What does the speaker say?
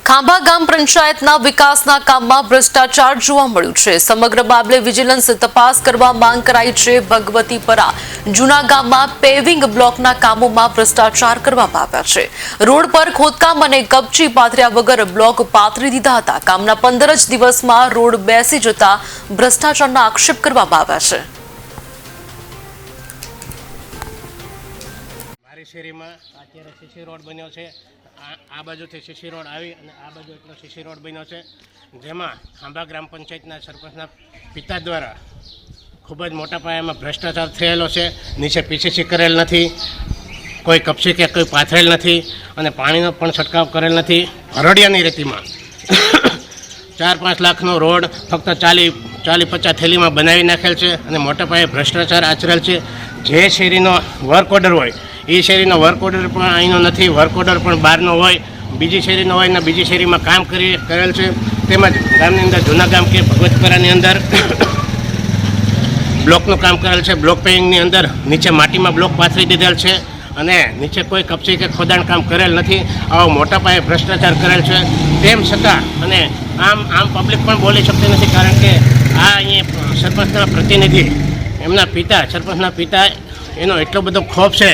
ખાંભા ગામ પંચાયતના વિકાસના કામમાં ભ્રષ્ટાચાર જોવા મળ્યું છે। સમગ્ર મામલે વિજિલન્સ તપાસ કરવા માંગ કરાઈ છે। ભગવતીપરા જૂના ગામમાં પેવિંગ બ્લોકના કામોમાં ભ્રષ્ટાચાર કરવામાં આવ્યા છે। રોડ પર ખોદકામ અને કપચી પાથર્યા વગર બ્લોક પાથરી દીધા હતા। કામના 15 જ દિવસમાં રોડ બેસી જતા ભ્રષ્ટાચારના આક્ષેપ કરવામાં આવ્યા છે। મારી શેરીમાં અત્યારે સીસી રોડ બન્યો છે। આ બાજુથી સીસી રોડ આવી અને આ બાજુ એટલો સીસી રોડ બન્યો છે, જેમાં ખાંભા ગ્રામ પંચાયતના સરપંચના પિતા દ્વારા ખૂબ જ મોટા પાયામાં ભ્રષ્ટાચાર થયેલો છે। નીચે પીસીસી કરેલ નથી, કોઈ કપસી કે કોઈ પાથરેલ નથી અને પાણીનો પણ છંટકાવ કરેલ નથી। હરોડિયાની રેતીમાં 4-5 લાખનો રોડ ફક્ત 40-50 થેલીમાં બનાવી નાખેલ છે અને મોટા પાયે ભ્રષ્ટાચાર આચરેલ છે। જે શેરીનો વર્ક ઓર્ડર હોય એ શેરીનો વર્ક ઓર્ડર પણ અહીંનો નથી, વર્ક ઓર્ડર પણ બહારનો હોય, બીજી શેરીનો હોય ને બીજી શેરીમાં કામ કરેલ છે। તેમજ ગામની અંદર જૂના ગામ કે ભગવતપરાની અંદર બ્લોકનું કામ કરેલ છે। બ્લોક પેઇંગની અંદર નીચે માટીમાં બ્લોક પાથરી દીધેલ છે અને નીચે કોઈ કપચી કે ખોદાણ કામ કરેલ નથી। આવો મોટા પાયે ભ્રષ્ટાચાર કરેલ છે। તેમ છતાં અને આમ પબ્લિક પણ બોલી શકતી નથી, કારણ કે આ અહીંયા સરપંચના પ્રતિનિધિ એમના પિતા સરપંચના પિતા એનો એટલો બધો ખોફ છે